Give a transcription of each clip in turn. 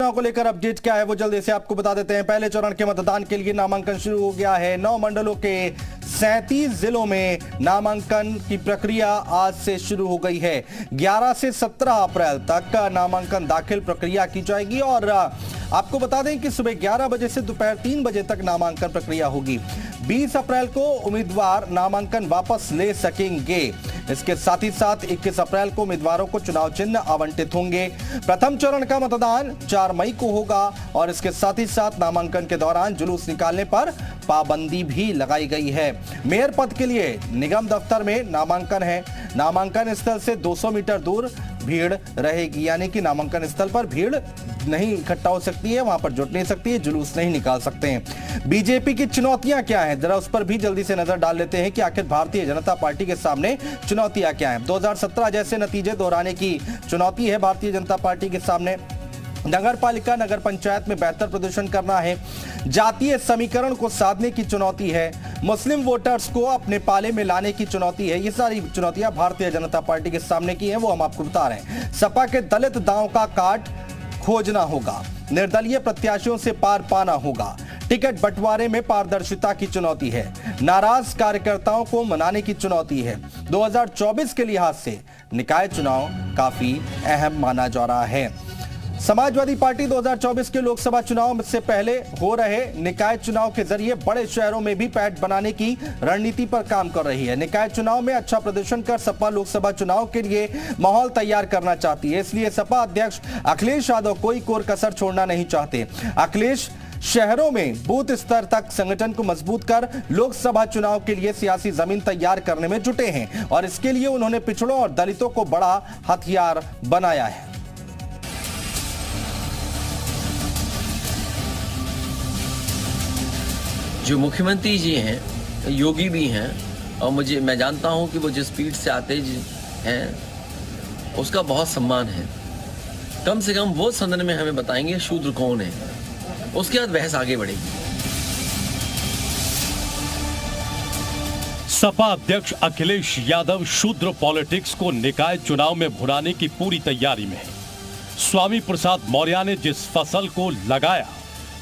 चुनाव को लेकर अपडेट क्या है वो जल्दी से आपको बता देते हैं। पहले चरण के मतदान के लिए नामांकन शुरू हो गया है। 9 मंडलों के 37 जिलों में नामांकन की प्रक्रिया आज से शुरू हो गई है। 11 से 17 अप्रैल तक नामांकन दाखिल प्रक्रिया की जाएगी और आपको बता दें कि सुबह 11 बजे से दोपहर 3 बजे तक नामांकन प्रक्रिया होगी। 20 अप्रैल को उम्मीदवार नामांकन वापस ले सकेंगे। इसके साथ ही साथ 21 अप्रैल को उम्मीदवारों को चुनाव चिन्ह आवंटित होंगे। प्रथम चरण का मतदान 4 मई को होगा और इसके साथ ही साथ नामांकन के दौरान जुलूस निकालने पर पाबंदी भी लगाई गई है। मेयर पद के लिए निगम दफ्तर में नामांकन है। नामांकन स्थल से 200 मीटर दूर भीड़ रहेगी, यानी कि नामांकन स्थल पर भीड़ नहीं इकट्ठा हो सकती है, वहां पर जुट नहीं सकती है, जुलूस नहीं निकाल सकते हैं। बीजेपी की चुनौतियां क्या हैं, जरा उस पर भी जल्दी से नजर डाल लेते हैं कि आखिर भारतीय जनता पार्टी के सामने चुनौतियां क्या हैं। 2017 जैसे नतीजे दोहराने की चुनौती है भारतीय जनता पार्टी के सामने। नगर पालिका नगर पंचायत में बेहतर प्रदर्शन करना है। जातीय समीकरण को साधने की चुनौती है। मुस्लिम वोटर्स को अपने पाले में लाने की चुनौती है। ये सारी चुनौतियां भारतीय जनता पार्टी के सामने की हैं, वो हम आपको बता रहे हैं। सपा के दलित दांव का काट खोजना होगा। निर्दलीय प्रत्याशियों से पार पाना होगा। टिकट बंटवारे में पारदर्शिता की चुनौती है। नाराज कार्यकर्ताओं को मनाने की चुनौती है। 2024 के लिहाज से निकाय चुनाव काफी अहम माना जा रहा है। समाजवादी पार्टी 2024 के लोकसभा चुनाव से पहले हो रहे निकाय चुनाव के जरिए बड़े शहरों में भी पैठ बनाने की रणनीति पर काम कर रही है। निकाय चुनाव में अच्छा प्रदर्शन कर सपा लोकसभा चुनाव के लिए माहौल तैयार करना चाहती है। इसलिए सपा अध्यक्ष अखिलेश यादव कोई कोर कसर छोड़ना नहीं चाहते। अखिलेश शहरों में बूथ स्तर तक संगठन को मजबूत कर लोकसभा चुनाव के लिए सियासी जमीन तैयार करने में जुटे हैं और इसके लिए उन्होंने पिछड़ों और दलितों को बड़ा हथियार बनाया है। जो मुख्यमंत्री जी हैं, योगी भी हैं, और मैं जानता हूं कि वो जिस स्पीड से आते हैं उसका बहुत सम्मान है। कम से कम वो सदन में हमें बताएंगे शूद्र कौन है, उसके बाद बहस आगे बढ़ेगी। सपा अध्यक्ष अखिलेश यादव शूद्र पॉलिटिक्स को निकाय चुनाव में भुनाने की पूरी तैयारी में है। स्वामी प्रसाद मौर्य ने जिस फसल को लगाया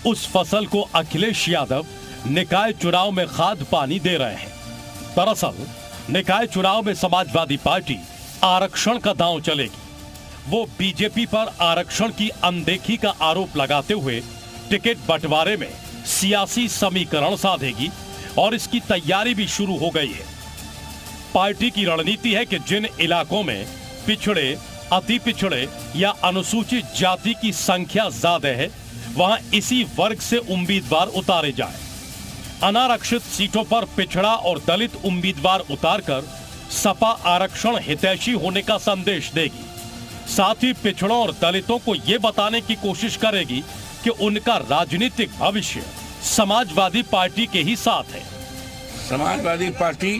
उस फसल को अखिलेश यादव निकाय चुनाव में खाद पानी दे रहे हैं। दरअसल निकाय चुनाव में समाजवादी पार्टी आरक्षण का दांव चलेगी। वो बीजेपी पर आरक्षण की अनदेखी का आरोप लगाते हुए टिकट बंटवारे में सियासी समीकरण साधेगी और इसकी तैयारी भी शुरू हो गई है। पार्टी की रणनीति है कि जिन इलाकों में पिछड़े, अति पिछड़े या अनुसूचित जाति की संख्या ज्यादा है वहां इसी वर्ग से उम्मीदवार उतारे जाए। अनारक्षित सीटों पर पिछड़ा और दलित उम्मीदवार उतारकर सपा आरक्षण हितैषी होने का संदेश देगी। साथ ही पिछड़ों और दलितों को यह बताने की कोशिश करेगी कि उनका राजनीतिक भविष्य समाजवादी पार्टी के ही साथ है। समाजवादी पार्टी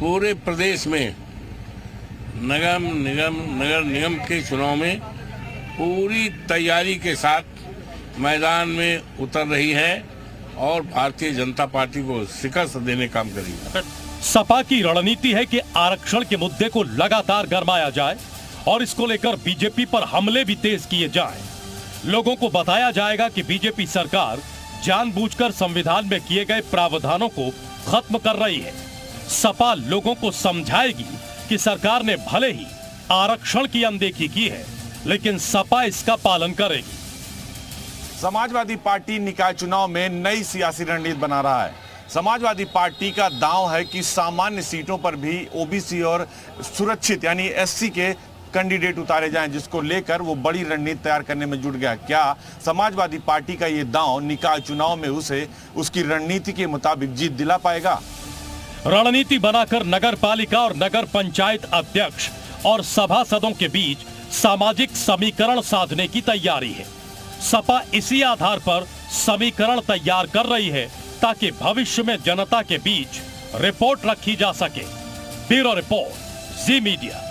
पूरे प्रदेश में नगर निगम के चुनाव में पूरी तैयारी के साथ मैदान में उतर रही है और भारतीय जनता पार्टी को शिकस्त देने काम करेगी। सपा की रणनीति है कि आरक्षण के मुद्दे को लगातार गरमाया जाए और इसको लेकर बीजेपी पर हमले भी तेज किए जाएं। लोगों को बताया जाएगा कि बीजेपी सरकार जानबूझकर संविधान में किए गए प्रावधानों को खत्म कर रही है। सपा लोगों को समझाएगी कि सरकार ने भले ही आरक्षण की अनदेखी की है, लेकिन सपा इसका पालन करेगी। समाजवादी पार्टी निकाय चुनाव में नई सियासी रणनीति बना रहा है। समाजवादी पार्टी का दांव है कि सामान्य सीटों पर भी ओबीसी और सुरक्षित यानी एससी के कैंडिडेट उतारे जाएं, जिसको लेकर वो बड़ी रणनीति तैयार करने में जुट गया। क्या समाजवादी पार्टी का ये दांव निकाय चुनाव में उसे उसकी रणनीति के मुताबिक जीत दिला पाएगा? रणनीति बनाकर नगर पालिका और नगर पंचायत अध्यक्ष और सभासदों के बीच सामाजिक समीकरण साधने की तैयारी है। सपा इसी आधार पर समीकरण तैयार कर रही है ताकि भविष्य में जनता के बीच रिपोर्ट रखी जा सके। ब्यूरो रिपोर्ट, जी मीडिया।